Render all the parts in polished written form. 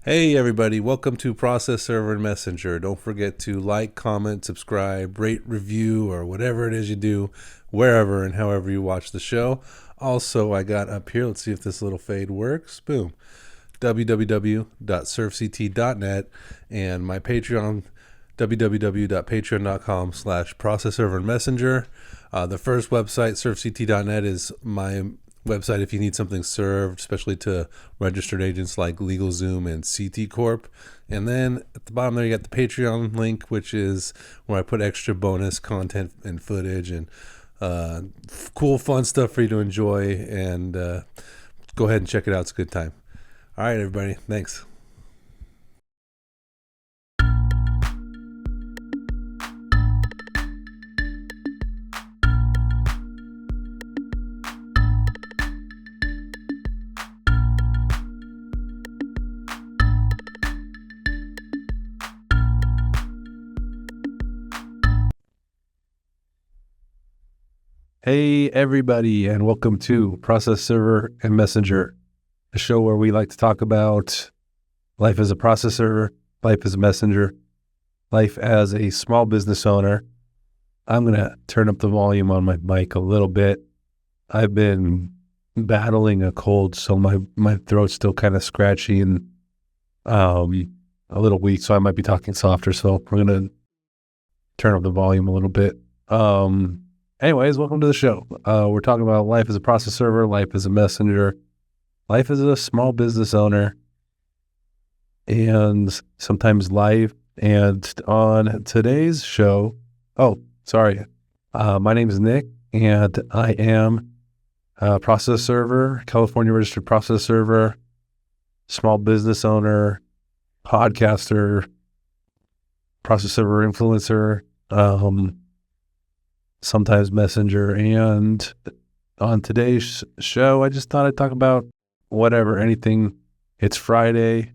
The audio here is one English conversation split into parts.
Hey everybody, welcome to Process Server and Messenger. Don't forget to like, comment, subscribe, rate, review, or whatever it is you do, wherever and however you watch the show. Also, I got up here, let's see if this little fade works. Boom. www.surfct.net and my Patreon, www.patreon.com/processserver and messenger. The first website, surfct.net, is my website if you need something served, especially to registered agents like LegalZoom and CT Corp. And then at the bottom there, you got the Patreon link, which is where I put extra bonus content and footage and cool, fun stuff for you to enjoy. And go ahead and check it out. It's a good time. All right, everybody. Thanks. Hey, everybody, and welcome to Process Server and Messenger, the show where we like to talk about life as a process server, life as a messenger, life as a small business owner. I'm going to turn up the volume on my mic a little bit. I've been battling a cold, so my throat's still kind of scratchy and a little weak, so I might be talking softer, so we're going to turn up the volume a little bit. Anyways, welcome to the show. We're talking about life as a process server, life as a messenger, life as a small business owner, and sometimes life. And on today's show, my name is Nick, and I am a process server, California registered process server, small business owner, podcaster, process server influencer, sometimes messenger. And on today's show, I just thought I'd talk about whatever, anything. It's Friday.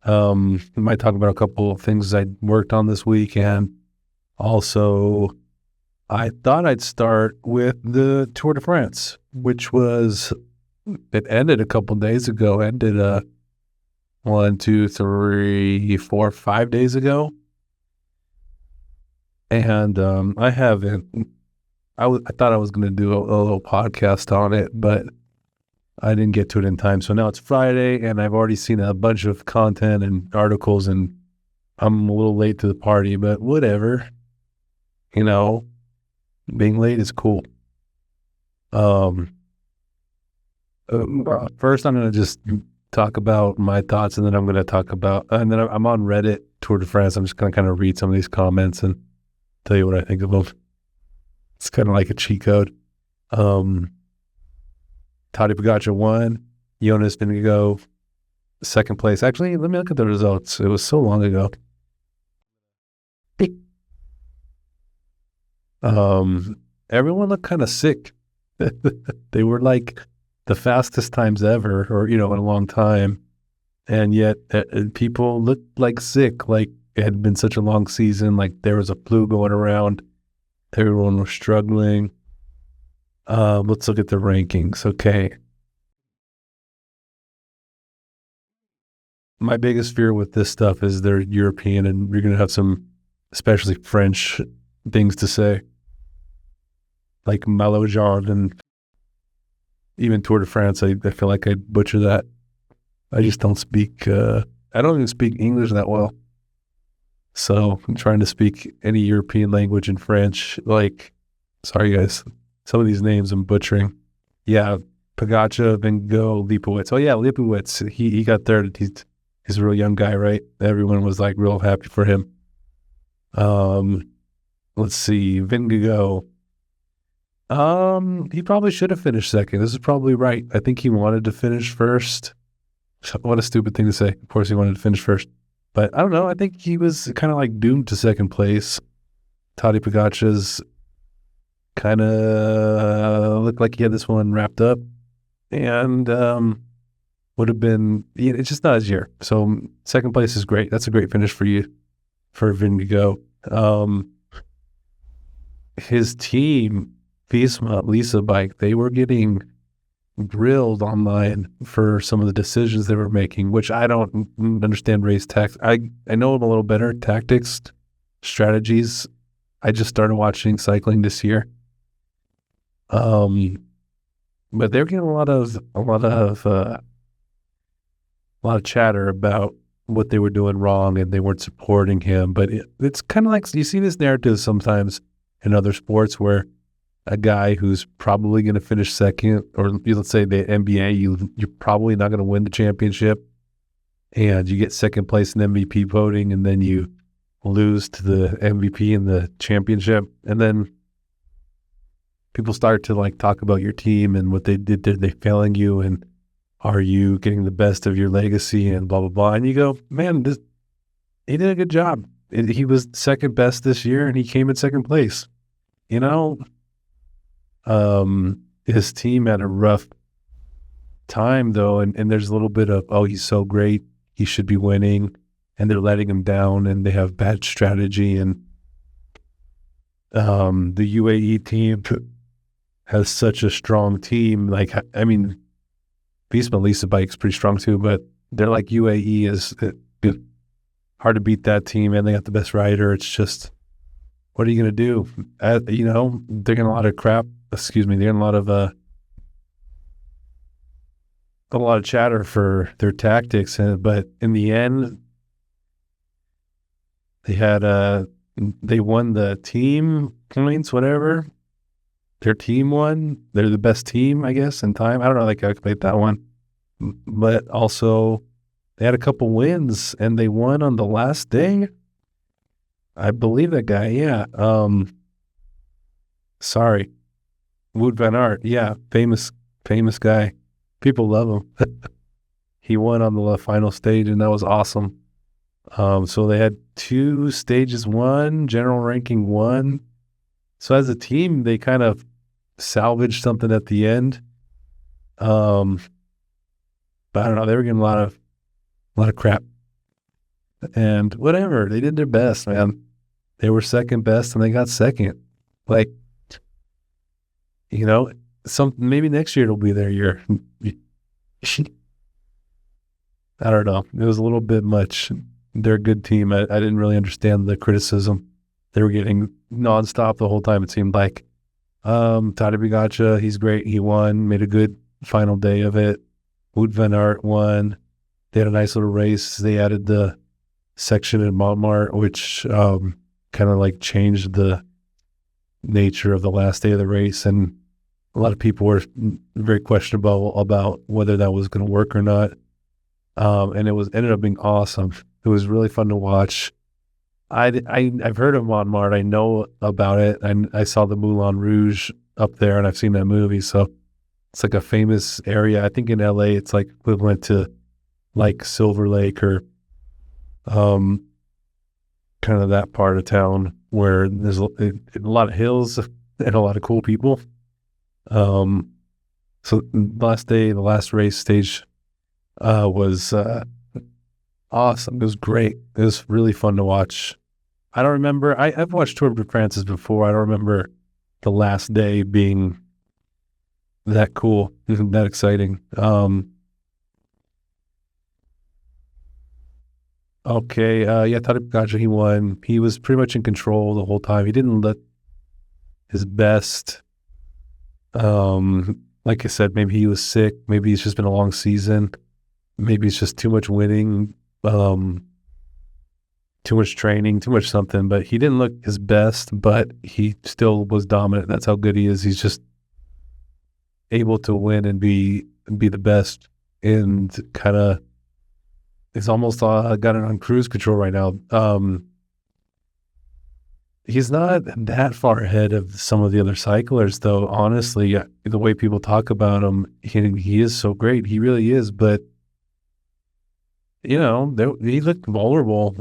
I might talk about a couple of things I worked on this week, and also I thought I'd start with the Tour de France, which it ended a couple days ago. Ended 5 days ago. And I haven't. I thought I was going to do a little podcast on it, but I didn't get to it in time. So now it's Friday, and I've already seen a bunch of content and articles, and I'm a little late to the party, but whatever. You know, being late is cool. First, I'm going to just talk about my thoughts, and then I'm going to talk about, and then I'm on Reddit, Tour de France. I'm just going to kind of read some of these comments and tell you what I think of them. It's kind of like a cheat code. Tadej Pogacar won. Jonas Vingegaard second place. Actually, let me look at the results. It was so long ago. Everyone looked kind of sick. They were like the fastest times ever, or in a long time, and yet people looked like sick. Like it had been such a long season. Like there was a flu going around. Everyone was struggling. Let's look at the rankings. Okay. My biggest fear with this stuff is they're European, and you're going to have some, especially French, things to say. Like Malojard and even Tour de France. I feel like I'd butcher that. I just don't speak, I don't even speak English that well. So I'm trying to speak any European language in French. Sorry guys, some of these names I'm butchering. Yeah, Pogacar, Vingegaard, Lipowitz. Oh yeah, Lipowitz. He got third. He's a real young guy, right? Everyone was like real happy for him. Let's see, Vingegaard. He probably should have finished second. This is probably right. I think he wanted to finish first. What a stupid thing to say. Of course he wanted to finish first. But I don't know. I think he was kind of like doomed to second place. Tadej Pogacar's kind of looked like he had this one wrapped up, and would have been. It's just not his year. So second place is great. That's a great finish for you, for Vingegaard. His team, Visma, Lisa Bike, they were getting grilled online for some of the decisions they were making, which I don't understand race tactics. I know them a little better, tactics, strategies. I just started watching cycling this year. But they're getting a lot of chatter about what they were doing wrong and they weren't supporting him. But it's kind of like, you see this narrative sometimes in other sports where a guy who's probably going to finish second, or let's say the NBA, you're probably not going to win the championship, and you get second place in MVP voting, and then you lose to the MVP in the championship, and then people start to like talk about your team and what they did. Did they failing you, and are you getting the best of your legacy, and blah blah blah? And you go, man, he did a good job. He was second best this year, and he came in second place. You know. His team had a rough time though, and there's a little bit of, oh, he's so great, he should be winning, and they're letting him down, and they have bad strategy, and the UAE team has such a strong team. Like, I mean, Beast Melissa bike's pretty strong too, but they're like, UAE is hard to beat that team, and they got the best rider. It's just, what are you going to do? They're getting a lot of crap. They're getting a lot of chatter for their tactics, but in the end, they won the team points, whatever. Their team won. They're the best team, I guess, in time. I don't know how they calculate that one, but also they had a couple wins, and they won on the last day. I believe that guy. Yeah. Sorry. Wout van Aert, yeah, famous guy. People love him. He won on the final stage, and that was awesome. So they had 2 stages, 1 general ranking 1. So as a team, they kind of salvaged something at the end. But I don't know. They were getting a lot of crap, and whatever. They did their best, man. They were second best, and they got second. Like. Maybe next year it'll be their year. I don't know. It was a little bit much. They're a good team. I didn't really understand the criticism. They were getting nonstop the whole time, it seemed like. Tadej Pogacar, he's great. He won, made a good final day of it. Wout van Aert won. They had a nice little race. They added the section in Montmartre, which kind of like changed the nature of the last day of the race, and a lot of people were very questionable about whether that was going to work or not. And it ended up being awesome. It was really fun to watch. I've heard of Montmartre. I know about it. I saw the Moulin Rouge up there, and I've seen that movie. So it's like a famous area. I think in LA, it's like equivalent to like Silver Lake or kind of that part of town where there's a lot of hills and a lot of cool people. So last day, the last race stage, was, awesome. It was great. It was really fun to watch. I don't remember, I've watched Tour de France before. I don't remember the last day being that cool, that exciting. Okay. Tadej Pogacar, he won. He was pretty much in control the whole time. He didn't let his best. Like I said, maybe he was sick. Maybe it's just been a long season. Maybe it's just too much winning, too much training, too much something. But he didn't look his best, but he still was dominant. That's how good he is. He's just able to win and be the best, and kind of, he's almost got it on cruise control right now. He's not that far ahead of some of the other cyclists, though. Honestly, the way people talk about him, he is so great. He really is. But, he looked vulnerable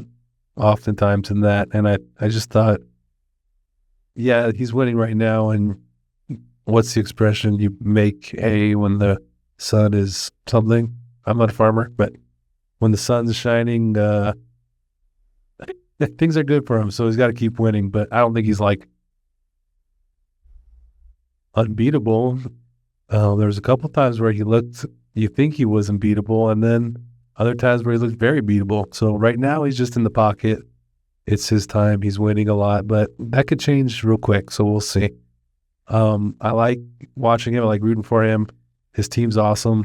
oftentimes in that. And I just thought, yeah, he's winning right now. And what's the expression? You make hay when the sun is something. I'm not a farmer, but when the sun's shining, things are good for him, so he's got to keep winning. But I don't think he's like unbeatable. There was a couple times where you think he was unbeatable, and then other times where he looked very beatable. So right now he's just in the pocket. It's his time. He's winning a lot, but that could change real quick. So we'll see. I like watching him. I like rooting for him. His team's awesome.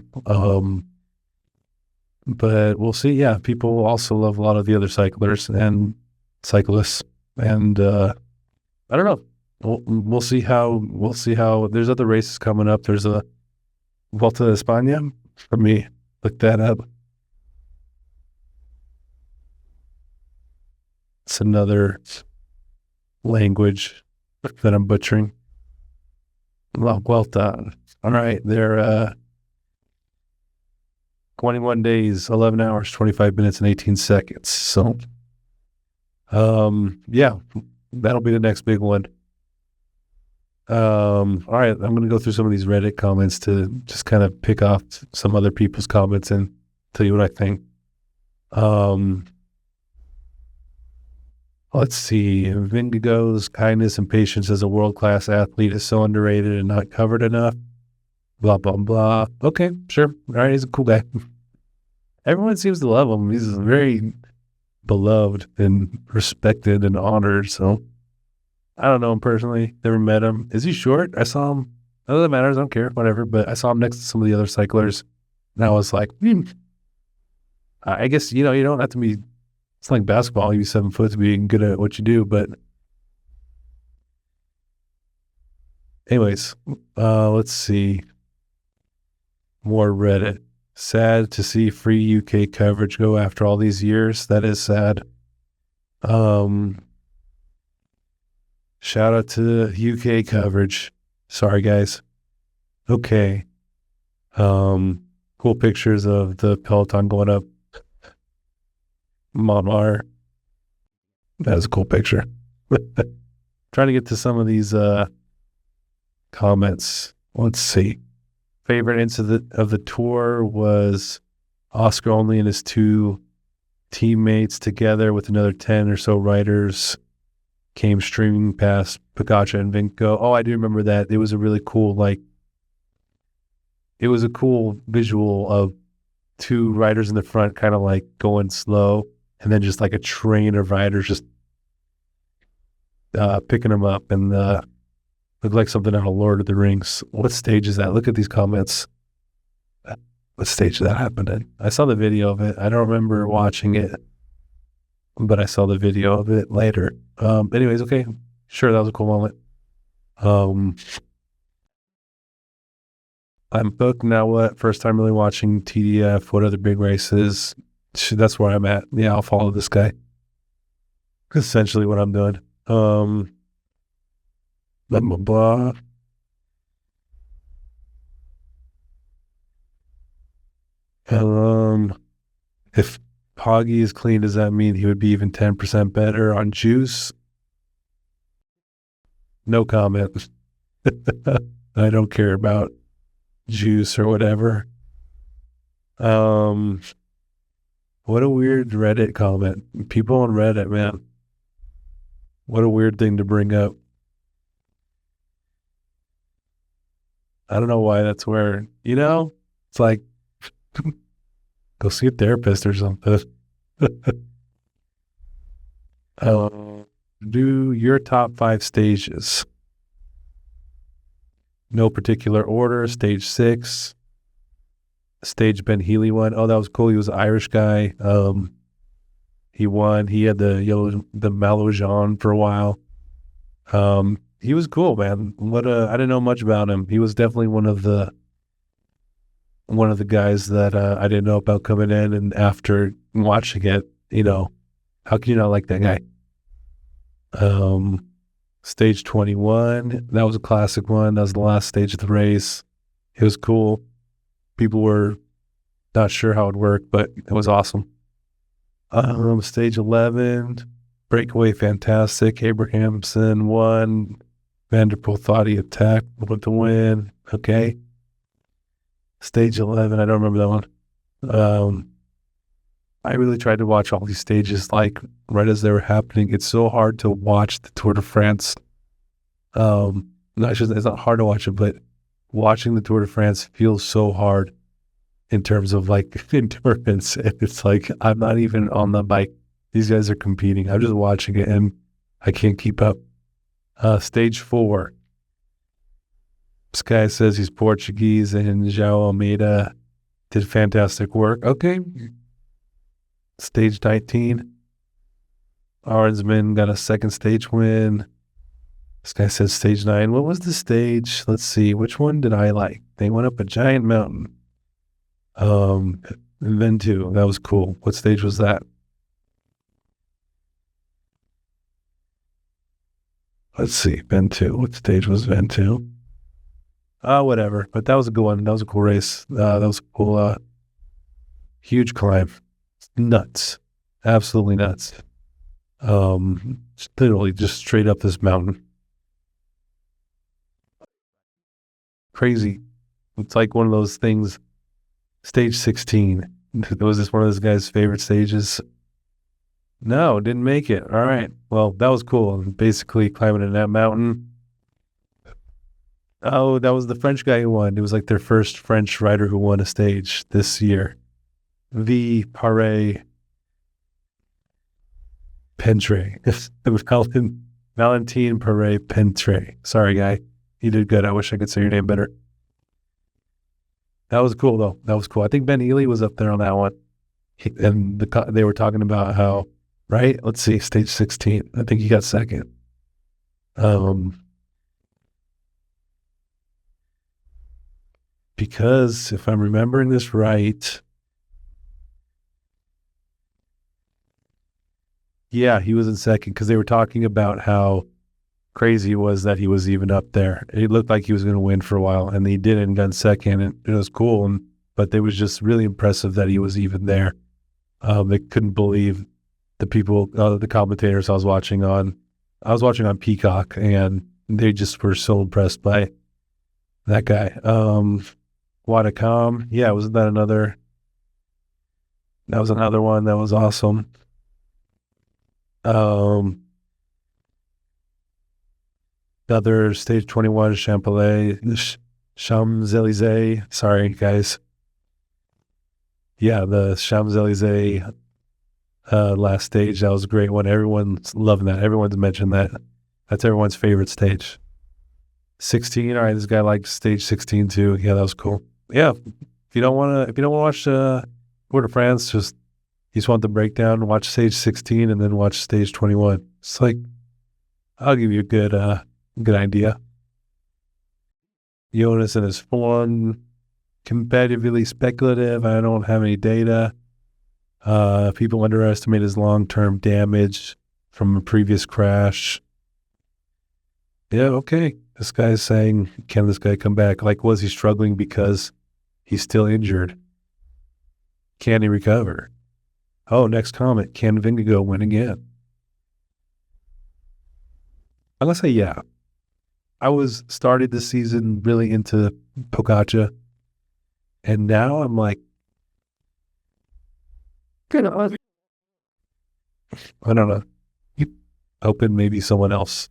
But we'll see. Yeah, people also love a lot of the other cyclists, and I don't know. We'll see how. There's other races coming up. There's a Volta de España. For me, look that up. It's another language that I'm butchering. La Vuelta. All right, they're 21 days, 11 hours, 25 minutes, and 18 seconds. So, yeah, that'll be the next big one. All right, I'm going to go through some of these Reddit comments to just kind of pick off some other people's comments and tell you what I think. Let's see. Vingegaard's kindness and patience as a world-class athlete is so underrated and not covered enough. Blah, blah, blah. Okay, sure. All right, he's a cool guy. Everyone seems to love him. He's very beloved and respected and honored. So I don't know him personally. Never met him. Is he short? I saw him. None of that matters. I don't care. Whatever. But I saw him next to some of the other cyclers. And I was like, I guess, you don't have to be, it's like basketball. You be 7 foot to be good at what you do. But anyways, let's see. More Reddit. Sad to see free UK coverage go after all these years. That is sad. Shout out to UK coverage. Sorry, guys. Okay. Cool pictures of the peloton going up Montmartre. That is a cool picture. Trying to get to some of these comments. Let's see. Favorite incident of the tour was Oscar only and his 2 teammates together with another 10 or so riders came streaming past Pogacar and Vingegaard. Oh, I do remember that. It was a really cool, it was a cool visual of 2 riders in the front kind of like going slow, and then just like a train of riders just picking them up, and looked like something out of Lord of the Rings. What stage is that? Look at these comments. What stage did that happen in? I saw the video of it. I don't remember watching it, but I saw the video of it later. Anyways, okay. Sure, that was a cool moment. I'm booked now. What? First time really watching TDF. What other big races? That's where I'm at. Yeah, I'll follow this guy. Essentially what I'm doing. Blah, blah, blah. If Poggy is clean, does that mean he would be even 10% better on juice? No comment. I don't care about juice or whatever. What a weird Reddit comment. People on Reddit, man. What a weird thing to bring up. I don't know why that's where, it's like, go see a therapist or something. Do your top 5 stages. No particular order. Stage 6. Stage Ben Healy won. Oh, that was cool. He was an Irish guy. He won. He had the Malojane for a while. He was cool, man. I didn't know much about him. He was definitely one of the guys that I didn't know about coming in, and after watching it, how can you not like that guy? Stage 21, that was a classic one. That was the last stage of the race. It was cool. People were not sure how it worked, but it was awesome. Stage 11, breakaway, fantastic. Abrahamson won. Vanderpool thought he attacked with the win. Okay. Stage 11, I don't remember that one. I really tried to watch all these stages right as they were happening. It's so hard to watch the Tour de France. It's not hard to watch it, but watching the Tour de France feels so hard in terms of like endurance. And it's like, I'm not even on the bike. These guys are competing. I'm just watching it and I can't keep up. Stage 4. This guy says he's Portuguese and João Almeida did fantastic work. Okay. Stage 19. Arnsman got a second stage win. This guy says stage 9. What was the stage? Let's see. Which one did I like? They went up a giant mountain. Ventoux. That was cool. What stage was that? Let's see. Ventoux. What stage was Ventoux? Whatever. But that was a good one. That was a cool race. That was a cool, huge climb. Nuts. Absolutely nuts. Literally just straight up this mountain. Crazy. It's like one of those things. Stage 16. Was this one of this guy's favorite stages? No, didn't make it. All right. Well, that was cool. Basically climbing in that mountain. Oh, that was the French guy who won. It was like their first French rider who won a stage this year. V. Paret Pentre. Valentin Paret Pentre. Sorry, guy. You did good. I wish I could say your name better. That was cool, though. That was cool. I think Ben Ely was up there on that one. And they were talking about how, right? Let's see, stage 16. I think he got second. Because if I'm remembering this right, yeah, he was in second because they were talking about how crazy it was that he was even up there. It looked like he was going to win for a while, and he didn't, got second, and it was cool. But it was just really impressive that he was even there. They couldn't believe the people, the commentators I was watching on Peacock, and they just were so impressed by that guy. Wadacom, yeah, wasn't that another? That was another one that was awesome. Another stage 21, Champs-Élysées. Sorry, guys. Yeah, the Champs-Élysées last stage, that was a great one. Everyone's loving that. Everyone's mentioned that. That's everyone's favorite stage. 16, all right, this guy likes stage 16 too. Yeah, that was cool. Yeah, if you don't want to watch Tour de France, you just want the breakdown, watch stage 16 and then watch stage 21. It's like, I'll give you a good idea. Jonas in his form, competitively speculative. I don't have any data. People underestimate his long-term damage from a previous crash. Yeah, okay. This guy's saying, can this guy come back? Like, was he struggling because he's still injured? Can he recover? Oh, next comment. Can Vingegaard win again? I'm going to say yeah. I started this season really into Pogacar, and now I'm like, I don't know. Hoping maybe someone else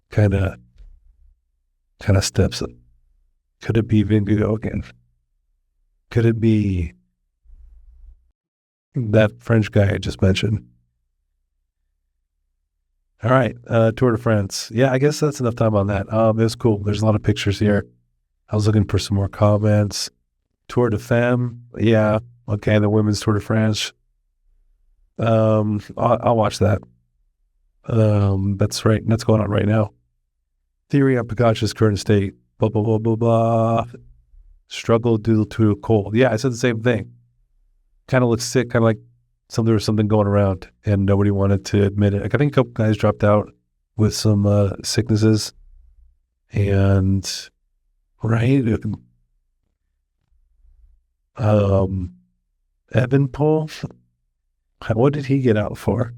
kind of steps up. Could it be Vingegaard again? Could it be that French guy I just mentioned? All right, Tour de France. Yeah, I guess that's enough time on that. It was cool. There's a lot of pictures here. I was looking for some more comments. Tour de Femme. Yeah, okay, the women's Tour de France. I'll watch that. That's right. That's going on right now. Theory on Pogacar's current state. Blah, blah, blah, blah, blah. Struggle due to a cold. Yeah, I said the same thing. Kind of looks sick, kind of like there was something going around, and nobody wanted to admit it. Like, I think a couple guys dropped out with some sicknesses. And, right? Evan Paul, what did he get out for?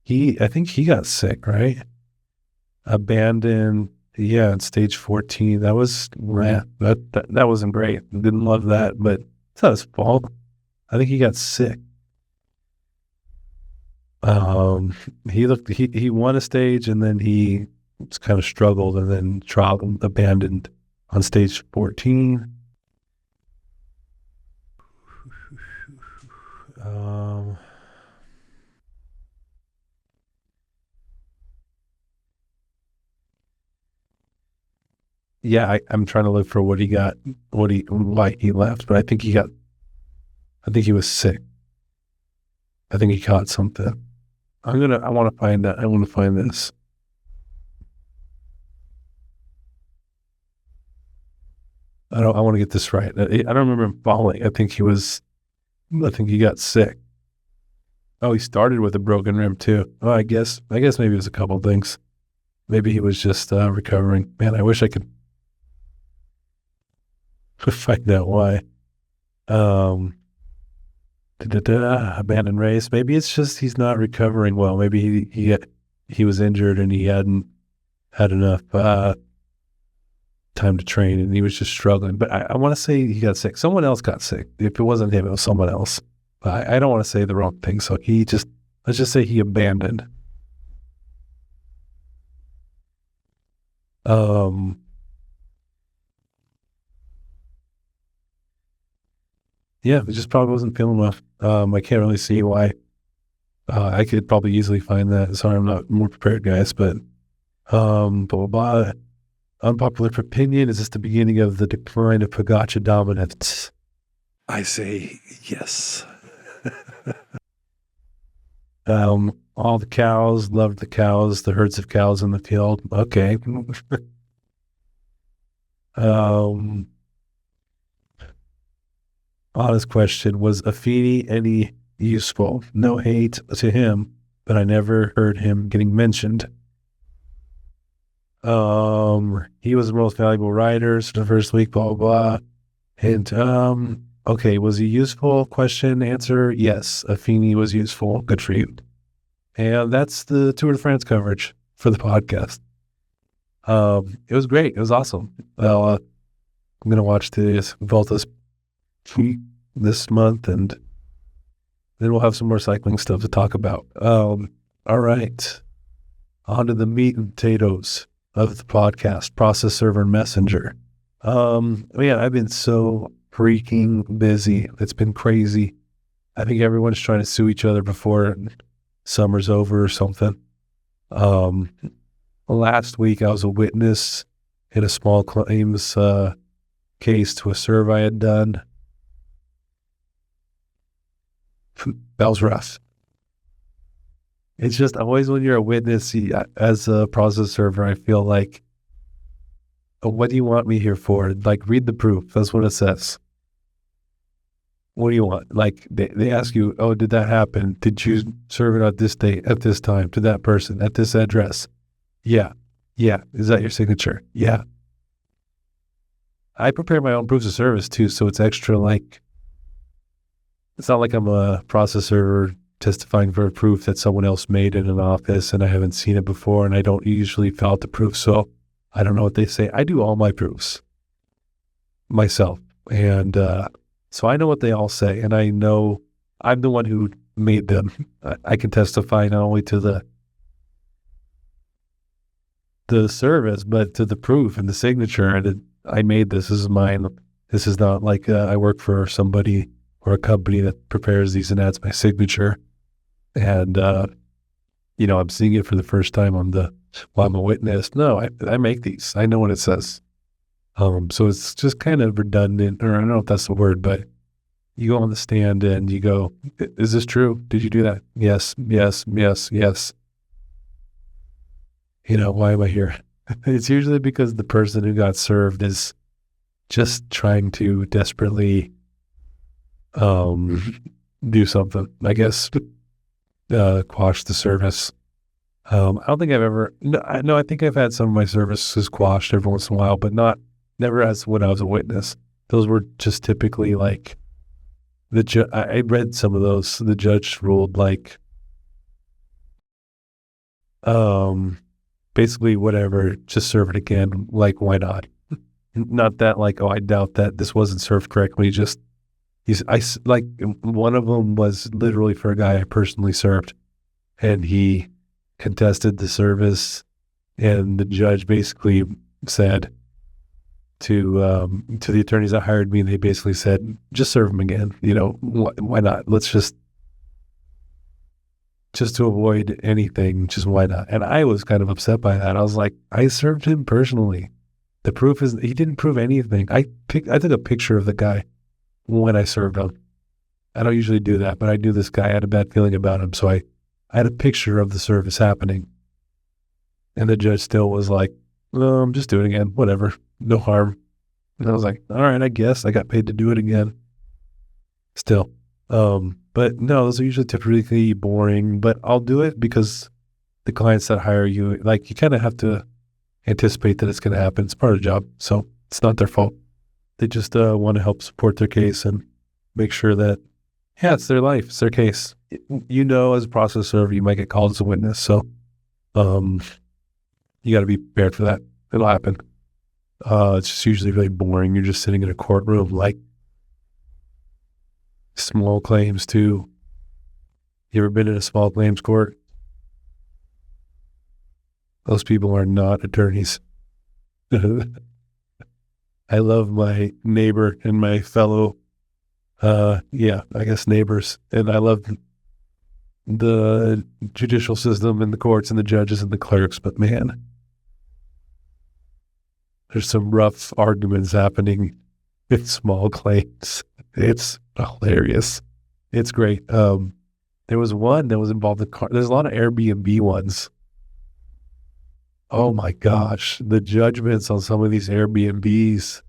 I think he got sick, right? Abandoned. Yeah, at stage 14. That was that wasn't great. Didn't love that, but it's not his fault. I think he got sick. He won a stage and then he it's kind of struggled and then abandoned on stage 14. Yeah, I'm trying to look for what he got, why he left, but I think he was sick. I think he caught something. I want to find that. I want to find this. I want to get this right. I don't remember him falling. I think he got sick. Oh, he started with a broken rim too. Oh, I guess maybe it was a couple things. Maybe he was just recovering. Man, I wish I could find out why. Abandoned race. Maybe it's just he's not recovering well. Maybe he was injured and he hadn't had enough time to train and he was just struggling. But I want to say he got sick. Someone else got sick. If it wasn't him, it was someone else. But I don't want to say the wrong thing. So let's just say he abandoned. Yeah, it just probably wasn't feeling well. I can't really see why. I could probably easily find that. Sorry, I'm not more prepared, guys, but blah, blah, blah. Unpopular opinion, is this the beginning of the decline of Pogacar dominance? I say yes. All the cows, loved the cows, the herds of cows in the field. Okay. Honest question, was Affini any useful? No hate to him, but I never heard him getting mentioned. He was the most valuable rider for the first week, blah, blah, blah. And, okay, was he useful? Question, answer, yes. Affini was useful. Good for you. And that's the Tour de France coverage for the podcast. It was great. It was awesome. Well, I'm going to watch the Vuelta's this month, and then we'll have some more cycling stuff to talk about. All right. On to the meat and potatoes of the podcast, Process Server and Messenger. Man, I've been so freaking busy. It's been crazy. I think everyone's trying to sue each other before summer's over or something. Last week I was a witness in a small claims case to a survey I had done. That was rough. It's just always when you're a witness, as a process server, I feel like, what do you want me here for? Like, read the proof. That's what it says. What do you want? Like, they ask you, oh, did that happen? Did you serve it at this date, at this time, to that person, at this address? Yeah. Yeah. Is that your signature? Yeah. I prepare my own proofs of service too, so it's extra like, it's not like I'm a process server testifying for a proof that someone else made in an office and I haven't seen it before and I don't usually fill out the proof, so I don't know what they say. I do all my proofs myself, and so I know what they all say, and I know I'm the one who made them. I can testify not only to the service, but to the proof and the signature, and I made this. This is mine. This is not like I work for somebody or a company that prepares these and adds my signature. And, I'm seeing it for the first time while I'm a witness. No, I make these. I know what it says. So it's just kind of redundant, or I don't know if that's the word, but you go on the stand and you go, is this true? Did you do that? Yes, yes, yes, yes. Why am I here? It's usually because the person who got served is just trying to desperately do something, I guess, quash the service. I don't think I've ever, no, I think I've had some of my services quashed every once in a while, but never as when I was a witness. Those were just typically like, I read some of those, the judge ruled like, basically whatever, just serve it again, like why not? Not that like, oh, I doubt that this wasn't served correctly, just, like one of them was literally for a guy I personally served, and he contested the service and the judge basically said to the attorneys that hired me, they basically said, just serve him again. Why not? Let's just to avoid anything, just why not? And I was kind of upset by that. I was like, I served him personally. The proof is he didn't prove anything. I took a picture of the guy when I served him. I don't usually do that, but I knew this guy. I had a bad feeling about him, so I had a picture of the service happening. And the judge still was like, just do it again, whatever, no harm. And I was like, all right, I guess I got paid to do it again. Still. But no, those are usually typically boring, but I'll do it because the clients that hire you, like, you kind of have to anticipate that it's going to happen. It's part of the job, so it's not their fault. They just want to help support their case and make sure that, yeah, it's their life, it's their case. As a process server, you might get called as a witness, so you got to be prepared for that. It'll happen. It's just usually really boring. You're just sitting in a courtroom, like small claims too. You ever been in a small claims court? Those people are not attorneys. I love my neighbor and my fellow, I guess neighbors. And I love the judicial system and the courts and the judges and the clerks. But man, there's some rough arguments happening in small claims. It's hilarious. It's great. There was one that was involved in there's a lot of Airbnb ones. Oh my gosh, the judgments on some of these Airbnbs.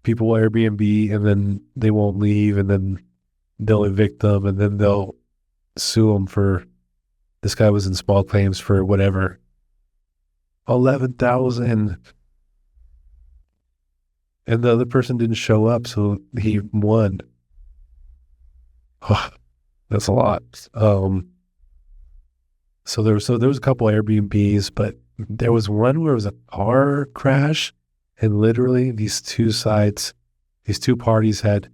People will Airbnb and then they won't leave, and then they'll evict them, and then they'll sue them for, this guy was in small claims for whatever, 11,000. And the other person didn't show up, so he won. Oh, that's a lot. So there was a couple Airbnbs, but there was one where it was a car crash, and literally these two parties had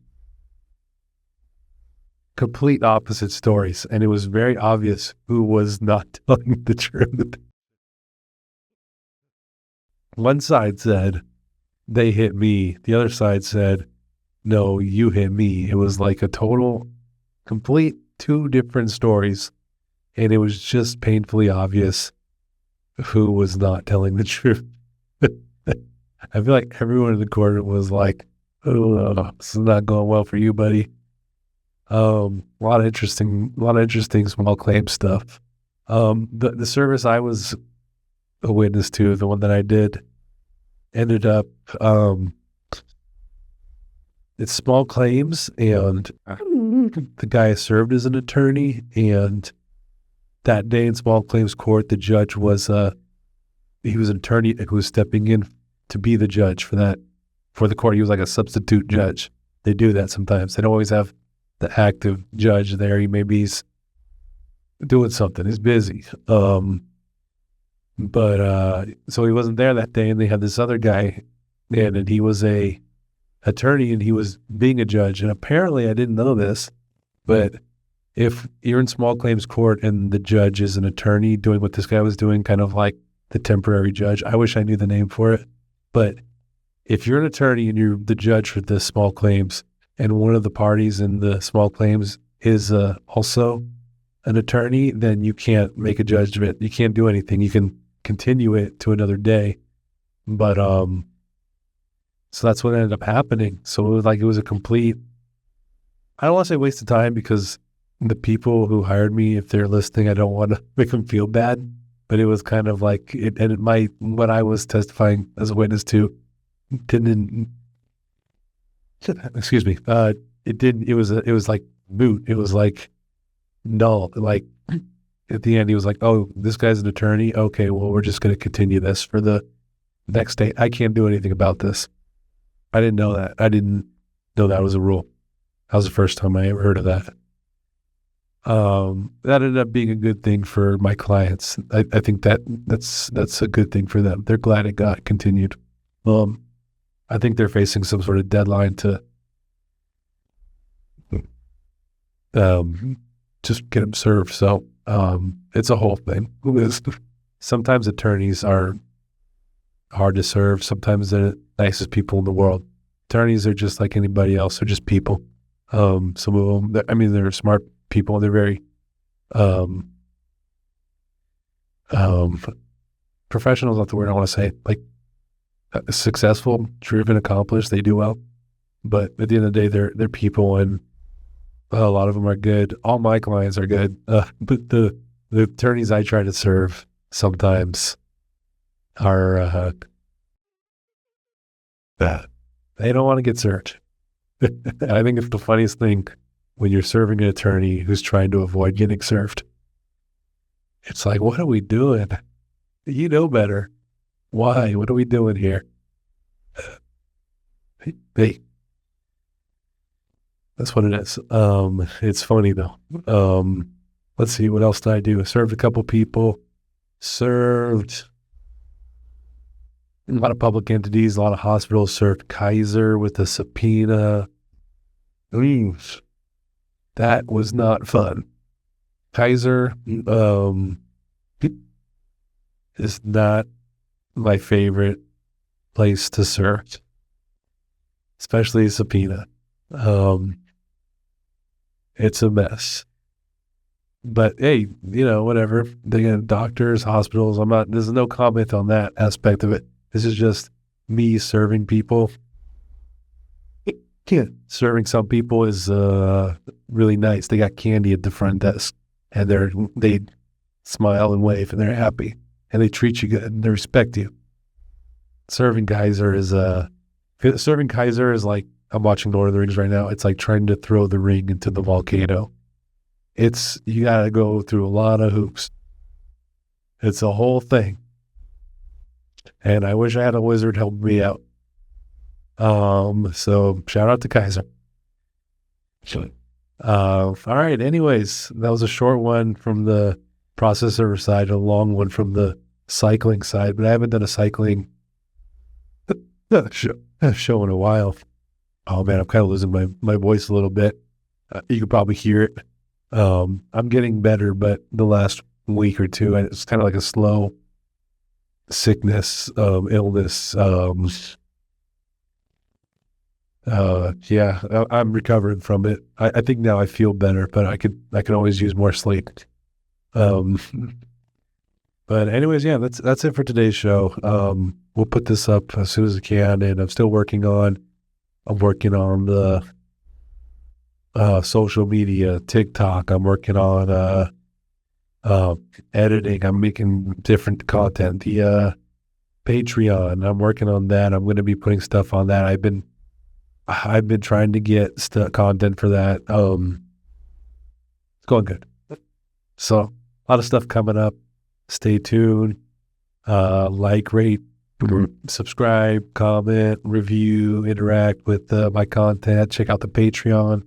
complete opposite stories, and it was very obvious who was not telling the truth. One side said, they hit me. The other side said, no, you hit me. It was like a complete two different stories, and it was just painfully obvious who was not telling the truth. I feel like everyone in the court was like, oh, this is not going well for you, buddy. A lot of interesting small claim stuff. The service I was a witness to, the one that I did, ended up, it's small claims, and the guy served as an attorney, and that day in small claims court, the judge was, he was an attorney who was stepping in to be the judge for the court. He was like a substitute judge. They do that sometimes. They don't always have the active judge there. He's doing something. He's busy. So he wasn't there that day, and they had this other guy in, and he was a attorney, and he was being a judge. And apparently, I didn't know this, but if you're in small claims court and the judge is an attorney doing what this guy was doing, kind of like the temporary judge, I wish I knew the name for it, but if you're an attorney and you're the judge for the small claims, and one of the parties in the small claims is also an attorney, then you can't make a judgment. You can't do anything. You can continue it to another day. But so that's what ended up happening. So it was a complete, I don't want to say waste of time, because the people who hired me, if they're listening, I don't want to make them feel bad, but it was kind of like what I was testifying as a witness to didn't, excuse me, it was like moot. It was like null. Like at the end, he was like, oh, this guy's an attorney. Okay, well, we're just going to continue this for the next day. I can't do anything about this. I didn't know that. I didn't know that was a rule. That was the first time I ever heard of that. That ended up being a good thing for my clients. I think that's a good thing for them. They're glad it got continued. I think they're facing some sort of deadline to just get them served. So it's a whole thing. sometimes attorneys are hard to serve. Sometimes they're the nicest people in the world. Attorneys are just like anybody else. They're just people. Some of them, I mean, they're smart people. They're very professional is not the word I want to say. Like successful, driven, accomplished. They do well. But at the end of the day, they're people, and a lot of them are good. All my clients are good. But the attorneys I try to serve sometimes are they don't want to get served. I think it's the funniest thing when you're serving an attorney who's trying to avoid getting served. It's like, what are we doing? You know better. Why? What are we doing here? Hey, that's what it is. It's funny though. Let's see, what else did I do? I served a couple people. Served a lot of public entities, a lot of hospitals. Served Kaiser with a subpoena. That was not fun. Kaiser is not my favorite place to serve, especially a subpoena. It's a mess. But hey, whatever. They have doctors, hospitals. There's no comment on that aspect of it. This is just me serving people. Serving some people is really nice. They got candy at the front desk, and they smile and wave, and they're happy, and they treat you good, and they respect you. Serving Kaiser is like, I'm watching Lord of the Rings right now. It's like trying to throw the ring into the volcano. You got to go through a lot of hoops. It's a whole thing. And I wish I had a wizard help me out. So shout out to Kaiser. All right. Anyways, that was a short one from the process server side, a long one from the cycling side, but I haven't done a cycling show in a while. Oh man, I'm kind of losing my voice a little bit. You could probably hear it. I'm getting better, but the last week or two, it's kind of like a slow sickness, illness. Yeah, I'm recovering from it. I think now I feel better, but I could always use more sleep. But anyways, yeah, that's it for today's show. We'll put this up as soon as I can, and I'm working on the social media, TikTok. I'm working on editing. I'm making different content. The Patreon, I'm working on that. I'm going to be putting stuff on that. I've been trying to get content for that. It's going good. So a lot of stuff coming up. Stay tuned. Like, rate, subscribe, comment, review, interact with my content. Check out the Patreon.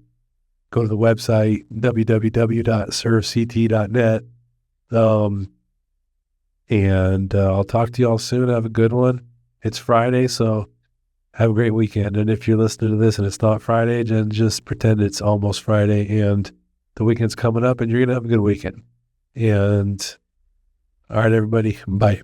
Go to the website, www.servect.net. And I'll talk to y'all soon. Have a good one. It's Friday, so have a great weekend. And if you're listening to this and it's not Friday, then just pretend it's almost Friday and the weekend's coming up, and you're going to have a good weekend. And all right, everybody, bye.